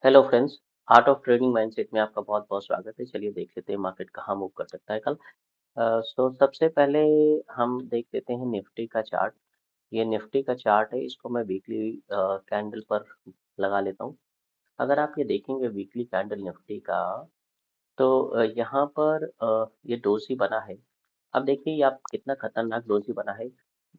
Hello friends. Art of trading mindset में आपका बहुत बहुत स्वागत है। चलिए देख लेते हैं मार्केट कहाँ मूव कर सकता है कल। सो सबसे पहले हम देख लेते हैं निफ्टी का चार्ट। ये निफ्टी का चार्ट है, इसको मैं वीकली कैंडल पर लगा लेता हूँ। अगर आप ये देखेंगे वीकली कैंडल निफ्टी का, तो यहाँ पर ये डोजी बना है। अब देखिए ये आप कितना खतरनाक डोजी बना है।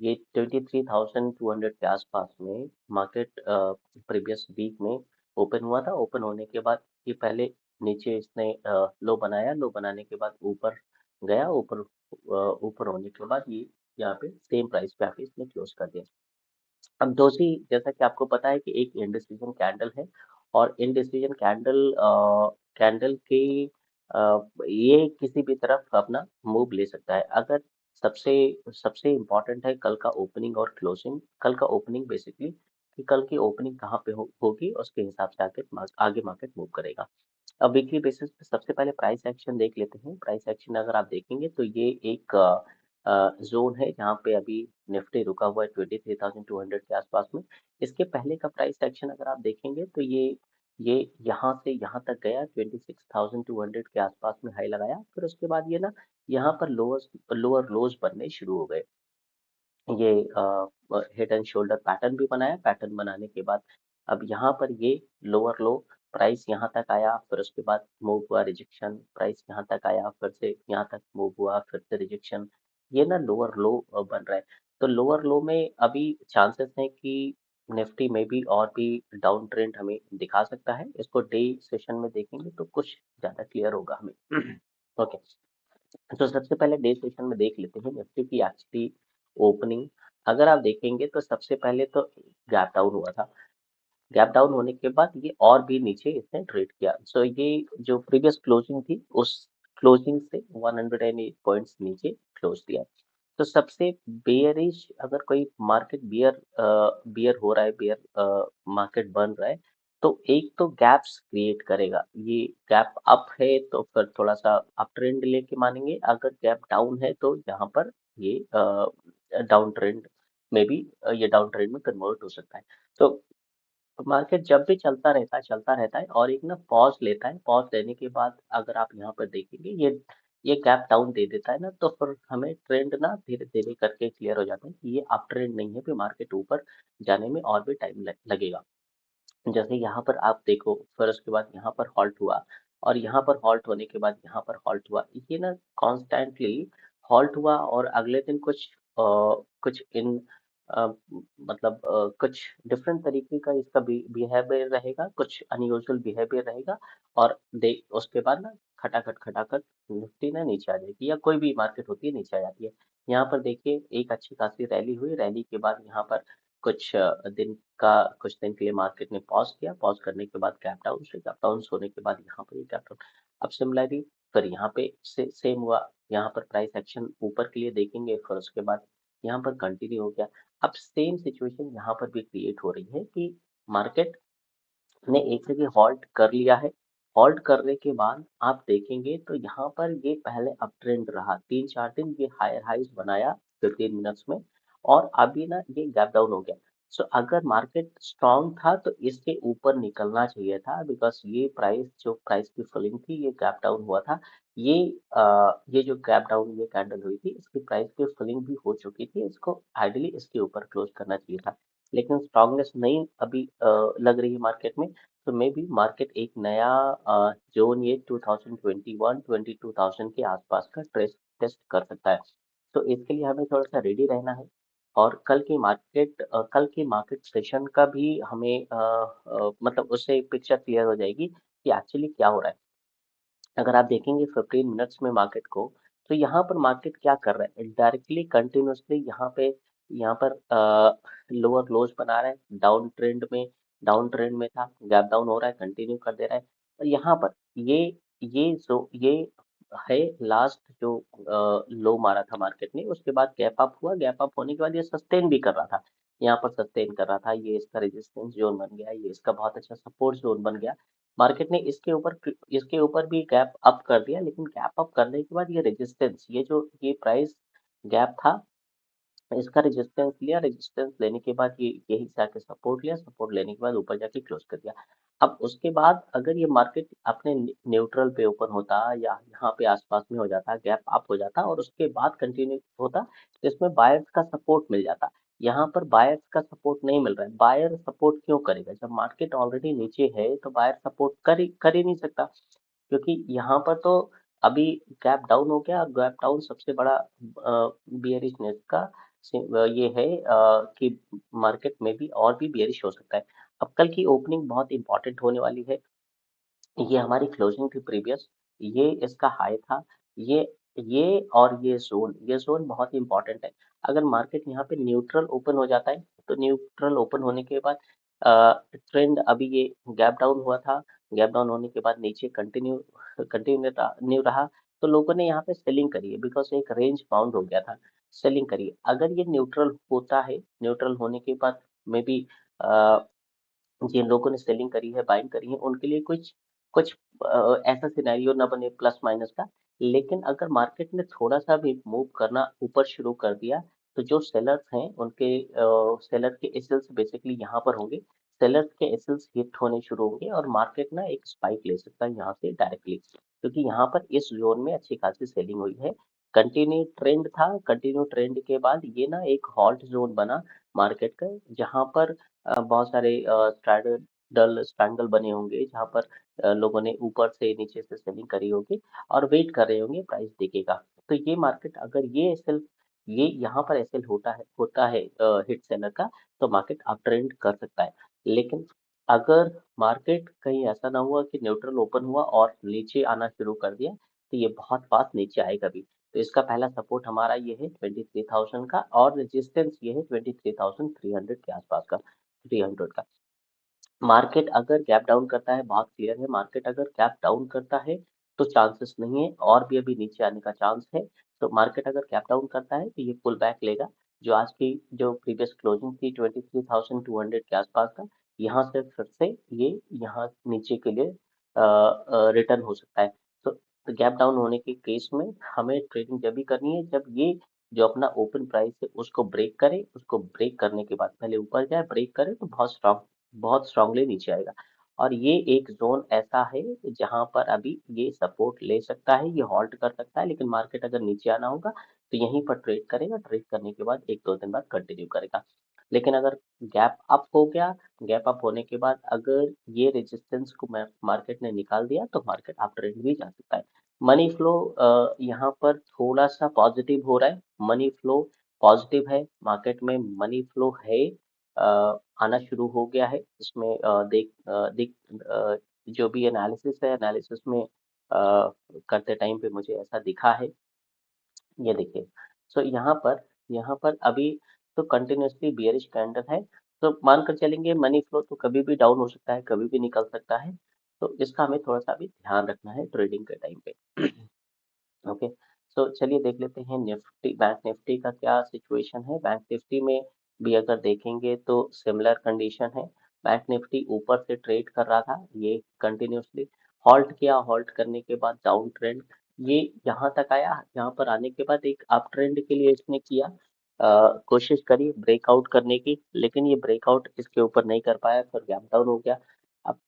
ये 23,200 के आसपास में मार्केट प्रीवियस वीक में ओपन हुआ था। ओपन होने के बाद ये पहले नीचे इसने लो बनाया, लो बनाने के बाद ऊपर गया। ऊपर होने के बाद ये यहाँ पे सेम प्राइस पे आके इसने क्लोज कर दिया। अब दोषी, जैसा कि आपको पता है कि एक इंडिसीजन कैंडल है, और इंडिसीजन कैंडल कैंडल की ये किसी भी तरफ अपना मूव ले सकता है। अगर सबसे सबसे इम्पोर्टेंट है कल का ओपनिंग और क्लोजिंग। कल का ओपनिंग बेसिकली कि कल की ओपनिंग कहाँ पे होगी, उसके हिसाब से आगे मार्केट मूव करेगा। अब वीकली बेसिस पे सबसे पहले प्राइस एक्शन देख लेते हैं। प्राइस एक्शन अगर आप देखेंगे तो ये एक जोन है जहाँ पे अभी निफ्टी रुका हुआ है 23,200 के आसपास में। इसके पहले का प्राइस एक्शन अगर आप देखेंगे तो ये यहाँ से यहाँ तक गया, 26,200 के आसपास में हाई लगाया। फिर उसके बाद ये ना यहाँ पर लोअर लोज बनने शुरू हो गए। ये हेड एंड शोल्डर पैटर्न भी बनाया। पैटर्न बनाने के बाद अब यहाँ पर ये लोअर लो, प्राइस यहाँ तक आया, फिर उसके बाद मूव हुआ रिजेक्शन। प्राइस यहाँ तक आया, फिर से यहाँ तक मूव हुआ, फिर से रिजेक्शन। ये ना लोअर लो बन रहा है। तो लोअर लो में अभी चांसेस हैं कि निफ्टी में भी और भी डाउन ट्रेंड हमें दिखा सकता है। इसको डे सेशन में देखेंगे तो कुछ ज्यादा क्लियर होगा हमें। ओके, तो सबसे पहले डे सेशन में देख लेते हैं निफ्टी की एक्चुअली ओपनिंग। अगर आप देखेंगे तो सबसे पहले तो गैप डाउन हुआ था। गैप डाउन होने के बाद ये और भी नीचे इसने ट्रेड किया। सो ये जो प्रीवियस क्लोजिंग थी उस क्लोजिंग से 108 पॉइंट्स नीचे क्लोज दिया। तो सबसे बेयरिश, अगर कोई मार्केट बियर हो रहा है, बियर मार्केट बन रहा है, तो एक तो गैप्स क्रिएट करेगा। ये गैप अप है तो फिर थोड़ा सा अप ट्रेंड लेके मानेंगे। अगर गैप डाउन है तो यहाँ पर ये डाउन ट्रेंड में भी ये डाउन ट्रेंड में कन्वर्ट हो सकता है। तो मार्केट जब भी चलता रहता है और एक ना पॉज लेता है। पॉज लेने के बाद अगर आप यहाँ पर देखेंगे, ये गैप डाउन दे देता है ना, तो फिर हमें ट्रेंड ना धीरे धीरे करके क्लियर हो जाता है कि ये अप ट्रेंड नहीं है, फिर मार्केट ऊपर जाने में और भी टाइम लगेगा। जैसे यहाँ पर आप देखो, फिर उसके बाद यहाँ पर हॉल्ट हुआ, और यहाँ पर हॉल्ट होने के बाद यहाँ पर हॉल्ट हुआ। ये ना कॉन्स्टेंटली हॉल्ट हुआ, और अगले दिन कुछ इन अ, मतलब कुछ डिफरेंट तरीके का इसका बिहेवियर रहेगा, कुछ अनयूजुअल बिहेवियर रहेगा। और दे उसके बाद ना खटाखट खटाखट निफ्टी ना नीचे आ जाएगी, या कोई भी मार्केट होती है नीचे आ जाती है। यहाँ पर देखिए एक अच्छी खासी रैली हुई। रैली के बाद यहाँ पर कुछ कुछ दिन के लिए मार्केट ने पॉज किया। पॉज करने के बाद गैप डाउन से, गैप डाउन होने के बाद यहाँ पर ये गैप डाउन। अब सिमिलरली फिर यहाँ पे सेम हुआ। यहाँ पर प्राइस एक्शन ऊपर के लिए देखेंगे, फिर उसके बाद यहाँ पर कंटिन्यू हो गया। अब सेम सिचुएशन यहाँ पर भी क्रिएट हो रही है कि मार्केट ने एक जगह हॉल्ट कर लिया है। हॉल्ट करने के बाद आप देखेंगे तो यहाँ पर ये पहले अप ट्रेंड रहा, 3-4 दिन ये हायर हाइज बनाया 15 मिनट्स में, और अभी ना ये गैप डाउन हो गया। सो अगर मार्केट स्ट्रांग था तो इसके ऊपर निकलना चाहिए था, बिकॉज ये प्राइस जो प्राइस की फॉलिंग थी, ये गैप डाउन हुआ था। ये ये जो गैप डाउन ये कैंडल हुई थी, इसकी प्राइस की फॉलिंग भी हो चुकी थी। इसको आइडियली इसके ऊपर क्लोज करना चाहिए था, लेकिन स्ट्रांगनेस नहीं अभी लग रही है मार्केट में। तो मे बी मार्केट एक नया जोन ये 2021-22,000 के आसपास का टेस्ट कर सकता है। तो इसके लिए हमें थोड़ा सा रेडी रहना है। और कल की मार्केट सेशन का भी हमें मतलब उससे पिक्चर क्लियर हो जाएगी कि एक्चुअली क्या हो रहा है। अगर आप देखेंगे 15 मिनट्स में मार्केट को, तो यहाँ पर मार्केट क्या कर रहा है, डायरेक्टली कंटिन्यूसली यहाँ पर लोअर लोज बना रहा है। डाउन ट्रेंड में था, गैप डाउन हो रहा है, कंटिन्यू कर दे रहा है। और यहाँ पर ये ये है लास्ट जो लो मारा था मार्केट ने, उसके बाद गैप अप हुआ। गैप अप होने के बाद ये सस्टेन भी कर रहा था, यहाँ पर सस्टेन कर रहा था। ये इसका रेजिस्टेंस जोन बन गया, ये इसका बहुत अच्छा सपोर्ट जोन बन गया। मार्केट ने इसके ऊपर भी गैप अप कर दिया, लेकिन गैप अप करने के बाद ये रेजिस्टेंस, ये प्राइस गैप था, इसका रेजिस्टेंस लिया। रेजिस्टेंस लेने के बाद ये यही जाके सपोर्ट लिया। सपोर्ट लेने के बाद ऊपर जाके क्लोज कर दिया। अब उसके बाद अगर ये मार्केट अपने न्यूट्रल पे ओपन होता या यहाँ पे आसपास में हो जाता, गैप अप हो जाता और उसके बाद कंटिन्यू होता, तो इसमें बायर्स का सपोर्ट मिल जाता। यहाँ पर बायर्स का सपोर्ट नहीं मिल रहा है। बायर सपोर्ट क्यों करेगा? जब मार्केट ऑलरेडी नीचे है तो बायर सपोर्ट कर ही नहीं सकता, क्योंकि यहाँ पर तो अभी गैप डाउन हो गया। गैप डाउन सबसे बड़ा बियरिशनेस का ये है कि मार्केट में भी और भी बियरिश हो सकता है। अब कल की ओपनिंग बहुत इंपॉर्टेंट होने वाली है। ये हमारी क्लोजिंग थी प्रीवियस, ये इसका हाई था। ये ये और ये जोन बहुत ही इंपॉर्टेंट है। अगर मार्केट यहाँ पे न्यूट्रल ओपन हो जाता है तो न्यूट्रल ओपन होने के बाद ट्रेंड अभी ये गैप डाउन हुआ था। गैप डाउन होने के बाद नीचे कंटिन्यू कंटिन्यू रहा, तो लोगों ने यहाँ पे सेलिंग करी है, बिकॉज एक रेंज बाउंड हो गया था। सेलिंग करी। अगर ये न्यूट्रल होता है, न्यूट्रल होने के बाद मे बी जिन लोगों ने सेलिंग करी है, बाइंग करी है, उनके लिए कुछ कुछ ऐसा सिनेरियो ना बने प्लस माइनस का। लेकिन अगर मार्केट ने थोड़ा सा भी मूव करना ऊपर शुरू कर दिया, तो जो सेलर्स हैं उनके सेलर के एसएल्स बेसिकली यहाँ पर होंगे। सेलर्स के एसएल्स हिट होने शुरू होंगे और मार्केट ना एक स्पाइक ले सकता है यहाँ से डायरेक्टली, क्योंकि यहाँ पर इस जोन में अच्छी खासी सेलिंग हुई है। कंटिन्यू ट्रेंड था। कंटिन्यू ट्रेंड के बाद ये ना एक हॉल्ट जोन बना मार्केट का, जहाँ पर बहुत सारे स्ट्रैडल स्ट्रैंगल बने होंगे, जहाँ पर लोगों ने ऊपर से नीचे से सेलिंग करी होगी और वेट कर रहे होंगे प्राइस दिखेगा। तो ये मार्केट अगर ये यहाँ पर एसएल होता है हिट सेलर का, तो मार्केट अप ट्रेंड कर सकता है। लेकिन अगर मार्केट कहीं ऐसा ना हुआ कि न्यूट्रल ओपन हुआ और नीचे आना शुरू कर दिया, तो ये बहुत फास्ट नीचे आएगा भी। तो इसका पहला सपोर्ट हमारा ये है 23,000 का, और रेजिस्टेंस ये है 23,300 के आसपास का, 300 का। मार्केट अगर गैप डाउन करता है, बहुत क्लियर है, मार्केट अगर गैप डाउन करता है तो चांसेस नहीं है और भी अभी नीचे आने का चांस है। तो मार्केट अगर गैप डाउन करता है तो ये पुल बैक लेगा। जो आज की जो प्रीवियस क्लोजिंग थी 23,200 के आसपास का, यहाँ से फिर से ये यहाँ नीचे के लिए रिटर्न हो सकता है। तो गैप डाउन होने के केस में हमें ट्रेडिंग जब भी करनी है जब ये जो अपना ओपन प्राइस है उसको ब्रेक करे। उसको ब्रेक करने के बाद पहले ऊपर जाए, ब्रेक करे तो बहुत स्ट्रांगली नीचे आएगा। और ये एक जोन ऐसा है जहां पर अभी ये सपोर्ट ले सकता है, ये हॉल्ट कर सकता है, लेकिन मार्केट अगर नीचे आना होगा तो यहीं पर ट्रेड करेगा। ट्रेड करने के बाद एक दो दिन बाद कंटिन्यू करेगा। लेकिन अगर गैप अप हो गया, गैप अप होने के बाद अगर ये रेजिस्टेंस को मार्केट ने निकाल दिया तो मार्केट अप ट्रेंड भी जा सकता है। मनी फ्लो यहाँ पर थोड़ा सा पॉजिटिव हो रहा है। मनी फ्लो पॉजिटिव है, मार्केट में मनी फ्लो है, आना शुरू हो गया है। इसमें जो भी एनालिसिस है, एनालिसिस में करते टाइम पे मुझे ऐसा दिखा है। ये देखिए, सो यहाँ पर अभी तो कंटिन्यूअसली बियरिश कैंडल है। तो मानकर चलेंगे मनी फ्लो तो कभी भी डाउन हो सकता है, कभी भी निकल सकता है। तो इसका हमें थोड़ा सा भी ध्यान रखना है ट्रेडिंग के टाइम पे। ओके, सो चलिए देख लेते हैं निफ्टी, बैंक निफ्टी का क्या सिचुएशन है। बैंक निफ्टी में भी अगर देखेंगे तो सिमिलर कंडीशन है। बैंक निफ्टी ऊपर से ट्रेड कर रहा था, ये कंटिन्यूसली हॉल्ट किया। हॉल्ट करने के बाद डाउन ट्रेंड ये यहाँ तक आया। यहाँ पर आने के बाद एक अप ट्रेंड के लिए इसने किया, कोशिश करी ब्रेकआउट करने की, लेकिन ये ब्रेकआउट इसके ऊपर नहीं कर पाया, फिर गैप डाउन हो गया। अब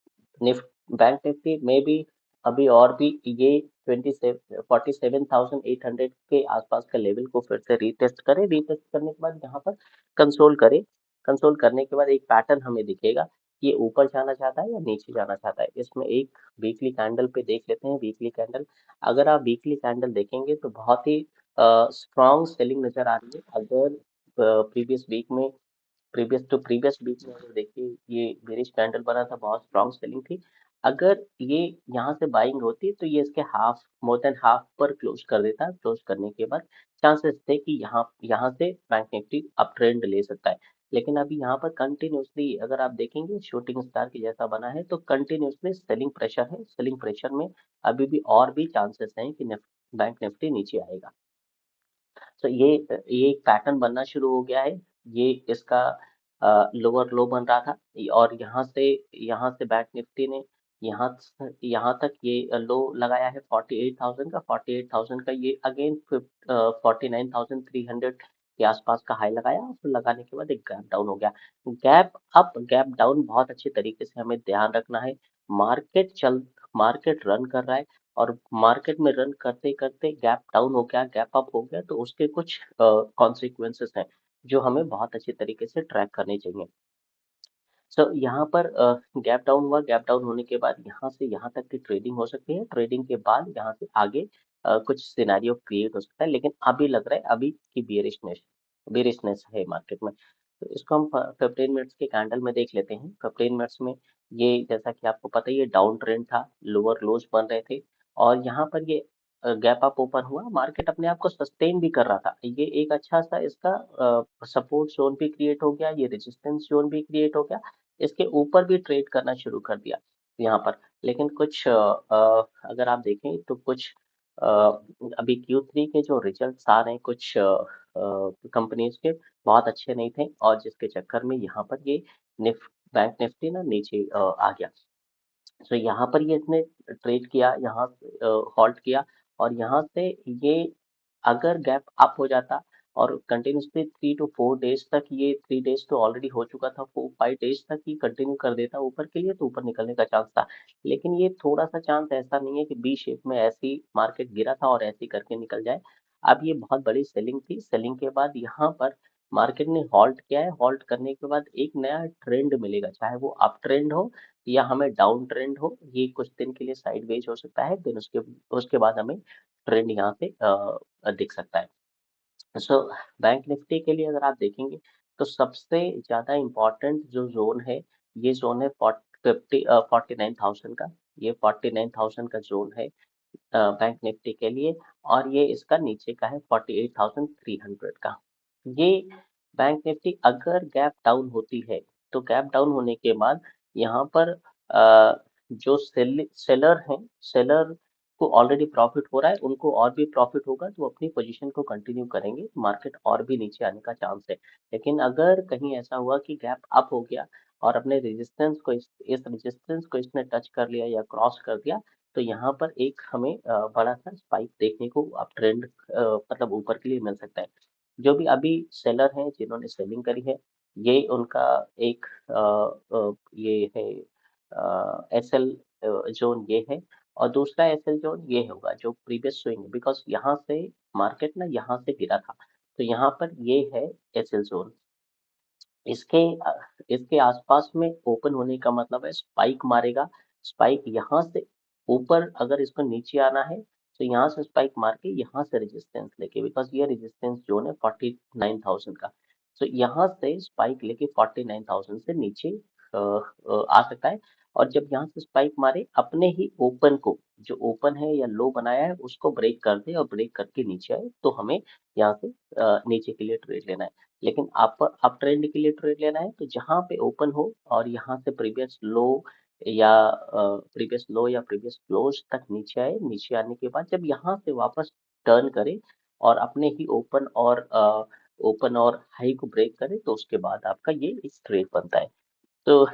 निफ्ट बैंक निफ्टी में भी अभी और भी ये 47,800 के आसपास का लेवल को फिर से रीटेस्ट करें। रीटेस्ट करने के बाद यहाँ पर कंसोल करे। कंसोल करने के बाद एक पैटर्न हमें दिखेगा, ये ऊपर जाना चाहता है या नीचे जाना चाहता है। इसमें एक वीकली कैंडल पे देख लेते हैं। वीकली कैंडल, अगर आप वीकली कैंडल देखेंगे तो बहुत ही स्ट्रॉन्ग सेलिंग नजर आ रही है। अगर प्रीवियस वीक में, प्रीवियस वीक में अगर देखिए, ये बेरिश कैंडल बना था, बहुत स्ट्रॉन्ग सेलिंग थी। अगर ये यहाँ से बाइंग होती तो ये इसके हाफ, मोर देन हाफ पर क्लोज कर देता। क्लोज करने के बाद चांसेस थे कि यहाँ यहाँ से बैंक निफ्टी अप ट्रेंड ले सकता है। लेकिन अभी यहाँ पर कंटिन्यूसली अगर आप देखेंगे शूटिंग स्टार के जैसा बना है, तो कंटिन्यूसली सेलिंग प्रेशर है। सेलिंग प्रेशर में अभी भी और भी चांसेस हैं कि बैंक निफ्टी नीचे आएगा। तो ये एक पैटर्न बनना शुरू हो गया है। ये इसका लोअर लो बन रहा था, और यहाँ से बैंक निफ्टी ने यहाँ तक ये लो लगाया है 48,000 का। 48,000 का ये अगेन 49,300 के आसपास का हाई लगाया और फिर लगाने के बाद एक गैप डाउन हो गया। गैप अप गैप डाउन बहुत अच्छे तरीके से हमें ध्यान रखना है। मार्केट चल मार्केट रन कर रहा है और मार्केट में रन करते करते गैप डाउन हो गया, गैप अप हो गया, तो उसके कुछ कॉन्सिक्वेंसेस हैं जो हमें बहुत अच्छे तरीके से ट्रैक करने चाहिए। सो यहाँ पर गैप डाउन हुआ, गैप डाउन होने के बाद यहाँ से यहाँ तक की ट्रेडिंग हो सकती है। ट्रेडिंग के बाद यहाँ से आगे कुछ सिनेरियो क्रिएट हो सकता है, लेकिन अभी लग रहा है अभी की बेरिशनेस है मार्केट में। तो इसको हम 15 मिनट्स के कैंडल में देख लेते हैं। 15 मिनट्स में ये, जैसा कि आपको पता ही है, डाउन ट्रेंड था, लोअर लोज बन रहे थे और यहाँ पर ये गैप अप ओपन हुआ, मार्केट अपने आप को सस्टेन भी कर रहा था। ये एक अच्छा सा इसका सपोर्ट जोन भी क्रिएट हो गया, ये रेजिस्टेंस जोन भी क्रिएट हो गया, इसके ऊपर भी ट्रेड करना शुरू कर दिया यहाँ पर। लेकिन कुछ अगर आप देखें तो कुछ अभी Q3 के जो रिजल्ट्स आ रहे हैं कुछ कंपनीज के, बहुत अच्छे नहीं थे और जिसके चक्कर में यहाँ पर ये बैंक निफ्टी ना नीचे आ गया। तो यहाँ पर ये इसने ट्रेड किया, यहाँ हॉल्ट किया और यहाँ से ये अगर गैप अप हो जाता और कंटिन्यूसली 3 to 4 डेज तक, ये 3 डेज तो ऑलरेडी हो चुका था, 4-5 डेज तक ये कंटिन्यू कर देता ऊपर के लिए तो ऊपर निकलने का चांस था। लेकिन ये थोड़ा सा चांस ऐसा नहीं है कि बी शेप में ऐसी मार्केट गिरा था और ऐसे करके निकल जाए। अब ये बहुत बड़ी सेलिंग थी, सेलिंग के बाद यहाँ पर मार्केट ने हॉल्ट किया है। हॉल्ट करने के बाद एक नया ट्रेंड मिलेगा, चाहे वो अप ट्रेंड हो या हमें डाउन ट्रेंड हो। ये कुछ दिन के लिए साइडवेज हो सकता है, देन उसके उसके बाद हमें ट्रेंड यहाँ से दिख सकता है। सो बैंक निफ्टी के लिए अगर आप देखेंगे तो सबसे ज़्यादा इम्पोर्टेंट जो जोन है, ये जोन है 49,000 का। ये 49,000 का जोन है बैंक निफ्टी के लिए और ये इसका नीचे का है 48,300 का। ये बैंक निफ्टी अगर गैप डाउन होती है तो गैप डाउन होने के बाद यहाँ पर जो सेलर हैं, सेलर को ऑलरेडी प्रॉफिट हो रहा है, उनको और भी प्रॉफिट होगा तो अपनी पोजीशन को कंटिन्यू करेंगे, मार्केट और भी नीचे आने का चांस है। लेकिन अगर कहीं ऐसा हुआ कि गैप अप हो गया और अपने रेजिस्टेंस को इस रेजिस्टेंस को इसने टच कर लिया या क्रॉस कर दिया तो यहाँ पर एक हमें बड़ा सा स्पाइक देखने को अप ट्रेंड मतलब ऊपर के लिए मिल सकता है। जो भी अभी सेलर हैं जिन्होंने सेलिंग करी है, ये उनका एक ये है एसएल जोन ये है और दूसरा एसएल जोन ये होगा जो प्रीवियस स्विंग, बिकॉज यहाँ से मार्केट ना यहाँ से गिरा था तो यहाँ पर ये है एसएल जोन। इसके इसके आसपास में ओपन होने का मतलब है स्पाइक मारेगा। स्पाइक यहाँ से ऊपर अगर इसको नीचे आना है तो यहाँ से स्पाइक मार के यहाँ से रेजिस्टेंस लेके, बिकॉज ये रेजिस्टेंस जोन है 49,000 का। तो यहाँ से स्पाइक लेके 49,000 से नीचे आ सकता है और जब यहाँ से स्पाइक मारे अपने ही ओपन को, जो ओपन है या लो बनाया है उसको ब्रेक कर दे और ब्रेक करके नीचे आए तो हमें यहाँ से नीचे के लिए ट्रेड लेना है। लेकिन आप ट्रेंड के लिए ट्रेड लेना है तो जहां पे ओपन हो और यहाँ से प्रीवियस क्लोज तक नीचे आए, नीचे आने के बाद जब यहाँ से वापस टर्न करे और अपने ही ओपन और हाई को ब्रेक करे तो उसके बाद आपका ये इस ट्रेड बनता है। तो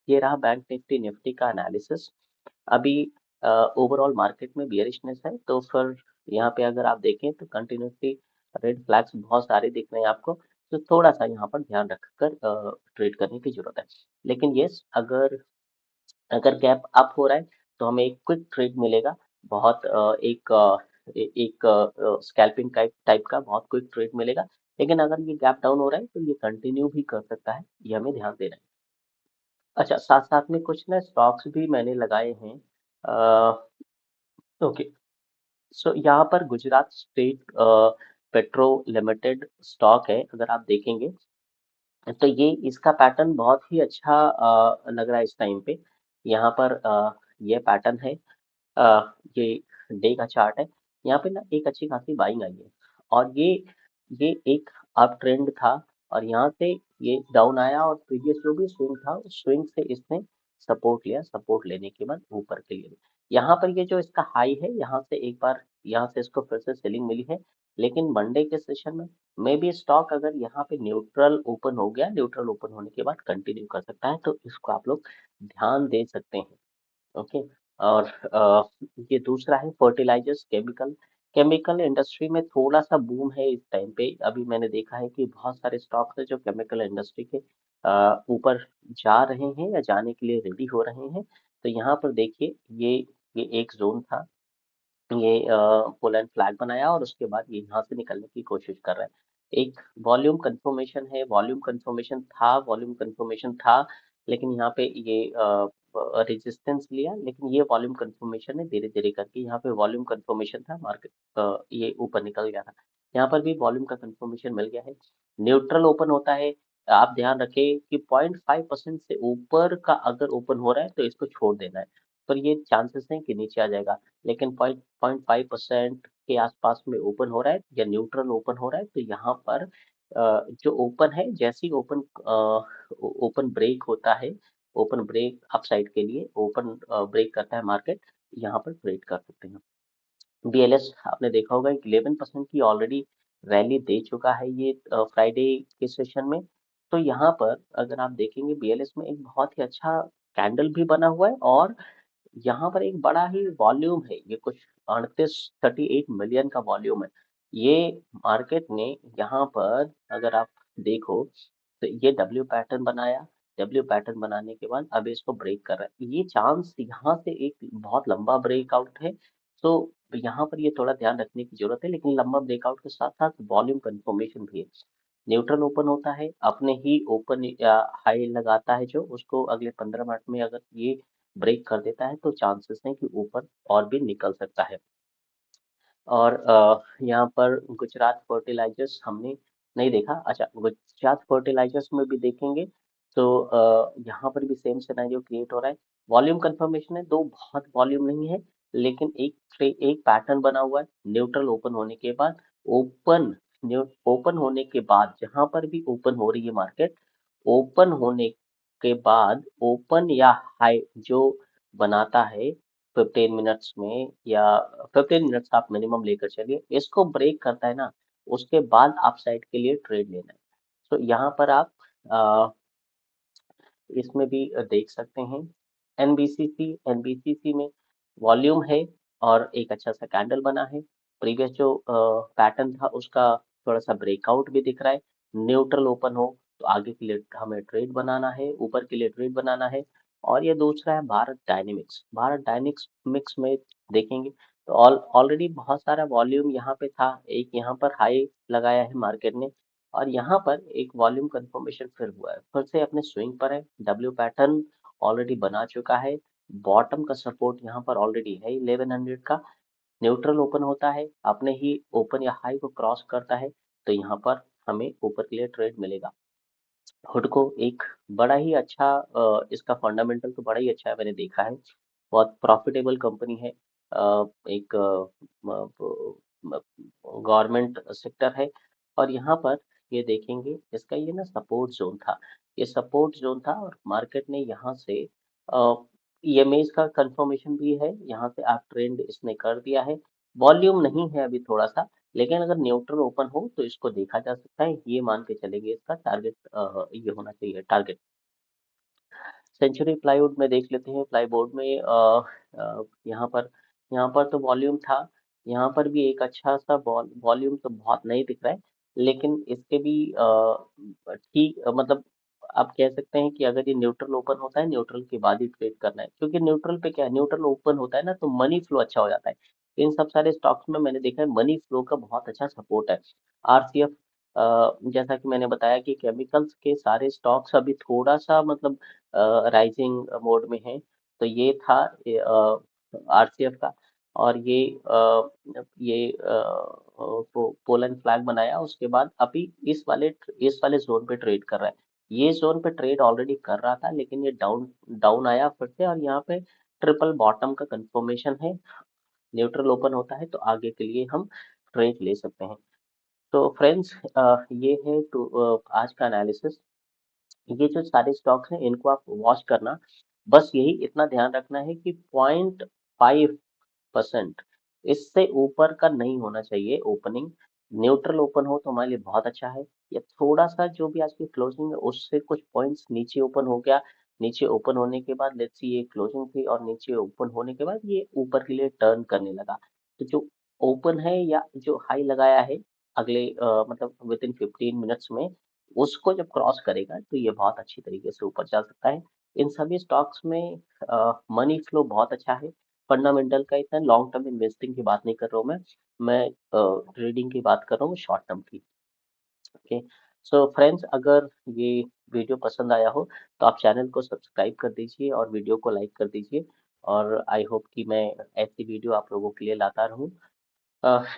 ये रहा बैंक निफ्टी निफ्टी का एनालिसिस। अभी ओवरऑल मार्केट में बियरिशनेस है तो फिर यहाँ पे अगर आप देखें तो कंटिन्यूसली रेड फ्लैग्स बहुत सारे दिख रहे हैं आपको, तो थोड़ा सा यहाँ पर ध्यान रखकर ट्रेड करने की जरूरत है। लेकिन यस, अगर अगर गैप अप हो रहा है तो हमें एक क्विक ट्रेड मिलेगा, बहुत एक स्कैल्पिंग टाइप का बहुत क्विक ट्रेड मिलेगा। लेकिन अगर ये गैप डाउन हो रहा है तो ये कंटिन्यू भी कर सकता है, ये हमें ध्यान देना है। अच्छा, साथ साथ में कुछ ना स्टॉक्स भी मैंने लगाए हैं। ओके, सो यहाँ पर Gujarat state petro limited stock है, अगर आप देखेंगे तो ये इसका पैटर्न बहुत ही अच्छा लग रहा है इस टाइम पे। यहाँ पर ये पैटर्न है, ये डे का चार्ट है। यहाँ पे ना एक अच्छी खासी बाइंग आई है और ये एक अप ट्रेंड था और यहाँ से ये डाउन आया और प्रीवियस जो भी स्विंग था उस स्विंग से इसने सपोर्ट लिया, सपोर्ट लेने के बाद ऊपर के लिए यहाँ पर ये जो इसका हाई है, यहाँ से एक बार यहाँ से इसको फिर से सेलिंग मिली है। लेकिन मंडे के सेशन में मे बी स्टॉक अगर यहाँ पे न्यूट्रल ओपन हो गया, न्यूट्रल ओपन होने के बाद कंटिन्यू कर सकता है, तो इसको आप लोग ध्यान दे सकते हैं। ओके, और ये दूसरा है फर्टिलाइजर्स केमिकल। केमिकल इंडस्ट्री में थोड़ा सा बूम है इस टाइम पे। अभी मैंने देखा है कि बहुत सारे स्टॉक्स है जो केमिकल इंडस्ट्री के ऊपर जा रहे हैं या जाने के लिए रेडी हो रहे हैं। तो यहाँ पर देखिए, ये एक जोन था। ये पोलैंड फ्लैग बनाया और उसके बाद ये यहाँ से निकलने की कोशिश कर रहा है। एक वॉल्यूम कंफर्मेशन है, वॉल्यूम कंफर्मेशन था, लेकिन यहाँ पे ये रेजिस्टेंस लिया, लेकिन ये वॉल्यूम कंफर्मेशन है। धीरे धीरे करके यहाँ पे वॉल्यूम कंफर्मेशन था, मार्केट ये ऊपर निकल गया था। यहाँ पर भी वॉल्यूम का कंफर्मेशन मिल गया है। न्यूट्रल ओपन होता है। आप ध्यान रखें कि 0.5% से ऊपर का अगर ओपन हो रहा है तो इसको छोड़ देना है। पर ये चांसेस हैं कि नीचे आ जाएगा। लेकिन 0.5% के आसपास में ओपन हो रहा है या न्यूट्रल ओपन हो रहा है, तो यहाँ पर जो ओपन है, जैसे ही ओपन ब्रेक होता है, ओपन ब्रेक अपसाइड के लिए ओपन ब्रेक करता है मार्केट, यहाँ पर ट्रेड कर सकते हैं। बीएलएस आपने देखा होगा 11% की ऑलरेडी रैली दे चुका है ये फ्राइडे के सेशन में। तो यहाँ पर अगर आप देखेंगे बीएलएस में एक बहुत ही अच्छा कैंडल भी बना हुआ है, और यहाँ पर एक बड़ा ही वॉल्यूम है। ये कुछ 38 मिलियन का वॉल्यूम है। ये मार्केट ने यहाँ पर अगर आप देखो तो ये डब्ल्यू पैटर्न बनाया। डब्ल्यू पैटर्न बनाने के बाद अब इसको ब्रेक कर रहा है। ये चांस यहाँ से एक बहुत लंबा ब्रेकआउट है। तो यहाँ पर ये थोड़ा ध्यान रखने की जरूरत है, लेकिन लंबा ब्रेकआउट के साथ साथ वॉल्यूम कंफर्मेशन भी है। न्यूट्रल ओपन होता है, अपने ही ओपन या हाई लगाता है, जो उसको अगले 15 मिनट में अगर ये ब्रेक कर देता है तो चांसेस हैं कि ऊपर और भी निकल सकता है। और यहाँ पर गुजरात फर्टिलाइजर्स हमने नहीं देखा। अच्छा, गुजरात फर्टिलाइजर्स में भी देखेंगे तो यहाँ पर भी सेम सिनेरियो क्रिएट हो रहा है। वॉल्यूम कंफर्मेशन है, दो बहुत वॉल्यूम नहीं है, लेकिन एक पैटर्न बना हुआ है। न्यूट्रल ओपन होने के बाद ओपन ओपन होने के बाद जहां पर भी ओपन हो रही है मार्केट, ओपन होने के बाद ओपन या हाई जो बनाता है 15 मिनट्स में, या 15 मिनट्स आप मिनिमम लेकर चलिए, इसको ब्रेक करता है ना, उसके बाद आप साइड के लिए ट्रेड लेना है। तो यहाँ पर आप इसमें भी देख सकते हैं। एनबीसीसी में वॉल्यूम है और एक अच्छा सा कैंडल बना है। प्रीवियस जो पैटर्न था उसका थोड़ा सा ब्रेकआउट भी दिख रहा है। न्यूट्रल ओपन हो तो आगे के लिए हमें ट्रेड बनाना है, ऊपर के लिए ट्रेड बनाना है। और ये दूसरा है भारत डायनेमिक्स। भारत डायनेमिक्स में देखेंगे तो ऑलरेडी बहुत सारा वॉल्यूम यहाँ पे था। एक यहाँ पर हाई लगाया है मार्केट ने, और यहाँ पर एक वॉल्यूम कंफर्मेशन फिर हुआ है, फिर से अपने स्विंग पर है। डब्ल्यू पैटर्न ऑलरेडी बना चुका है। बॉटम का सपोर्ट यहाँ पर ऑलरेडी है 1100 का। न्यूट्रल ओपन होता है, अपने ही ओपन या हाई को क्रॉस करता है, तो यहाँ पर हमें ऊपर के लिए ट्रेड मिलेगा। हुडको एक बड़ा ही अच्छा इसका फंडामेंटल तो बड़ा ही अच्छा है, मैंने देखा है। बहुत प्रॉफिटेबल कंपनी है। एक गवर्नमेंट सेक्टर है। और यहाँ पर ये देखेंगे, इसका ये ना सपोर्ट जोन था। ये सपोर्ट जोन था और मार्केट ने यहाँ से ईएमएस का कंफर्मेशन भी है। यहाँ से आप ट्रेंड इसने कर दिया है। वॉल्यूम नहीं है अभी थोड़ा सा, लेकिन अगर न्यूट्रल ओपन हो तो इसको देखा जा सकता है। ये मान के चलेंगे, इसका टारगेट ये होना चाहिए टारगेट। सेंचुरी प्लाईवुड में देख लेते हैं। प्लाईवुड में यहाँ पर तो वॉल्यूम था। यहाँ पर भी एक अच्छा सा वॉल्यूम तो बहुत नहीं दिख रहा है, लेकिन इसके भी ठीक मतलब आप कह सकते हैं कि अगर ये न्यूट्रल ओपन होता है, न्यूट्रल के बाद ही ट्रेड करना है, क्योंकि न्यूट्रल पे क्या है, न्यूट्रल ओपन होता है ना तो मनी फ्लो अच्छा हो जाता है। इन सब सारे स्टॉक्स में मैंने देखा है मनी फ्लो का बहुत अच्छा सपोर्ट है। आरसीएफ, जैसा कि मैंने बताया कि केमिकल्स के सारे स्टॉक्स अभी थोड़ा सा मतलब राइजिंग मोड में है। तो ये था आरसीएफ का। और ये पोलैंड फ्लैग बनाया, उसके बाद अभी इस वाले जोन पे ट्रेड कर रहा है। ये जोन पे ट्रेड ऑलरेडी कर रहा था, लेकिन ये डाउन डाउन आया फिर से, और यहाँ पे ट्रिपल बॉटम का कंफर्मेशन है। न्यूट्रल ओपन होता है तो आगे के लिए हम ट्रेड ले सकते हैं। तो फ्रेंड्स, ये है तो आज का एनालिसिस। ये जो सारे स्टॉक्स हैं इनको आप वॉच करना। बस यही इतना ध्यान रखना है कि 0.5% इससे ऊपर का नहीं होना चाहिए ओपनिंग। न्यूट्रल ओपन हो तो हमारे लिए बहुत अच्छा है। या थोड़ा सा जो भी आज की क्लोजिंग है उससे कुछ पॉइंट्स नीचे ओपन हो गया, नीचे ओपन होने के बाद लेट्स सी ये क्लोजिंग थी और नीचे ओपन होने के बाद ये ऊपर के लिए टर्न करने लगा, तो जो ओपन है या जो हाई लगाया है अगले मतलब विद इन 15 मिनट्स में, उसको जब क्रॉस करेगा तो ये बहुत अच्छी तरीके से ऊपर जा सकता है। इन सभी स्टॉक्स में मनी फ्लो बहुत अच्छा है। फंडामेंटल का इतना लॉन्ग टर्म इन्वेस्टिंग की बात नहीं कर रहा हूँ मैं ट्रेडिंग की बात कर रहा हूँ शॉर्ट टर्म की। ओके, सो फ्रेंड्स, अगर ये वीडियो पसंद आया हो तो आप चैनल को सब्सक्राइब कर दीजिए और वीडियो को लाइक कर दीजिए। और आई होप कि मैं ऐसी वीडियो आप लोगों के लिए लाता रहूँ।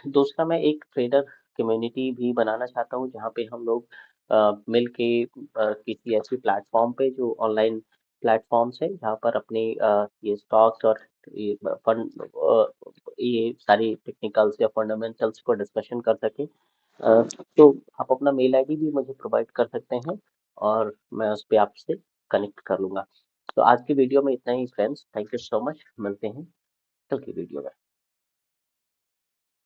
दूसरा, मैं एक ट्रेडर कम्युनिटी भी बनाना चाहता हूँ जहाँ पे हम लोग मिल के किसी ऐसी प्लेटफॉर्म पे, जो ऑनलाइन प्लेटफॉर्म्स है जहाँ पर अपने ये स्टॉक्स और ये फंड ये सारी टेक्निकल्स या फंडामेंटल्स को डिस्कशन कर सकें। अ, तो आप अपना मेल आईडी भी मुझे प्रोवाइड कर सकते हैं और मैं उस पे आपसे कनेक्ट कर लूँगा। तो आज की वीडियो में इतना ही friends, thank you so much, मिलते हैं कल की वीडियो में।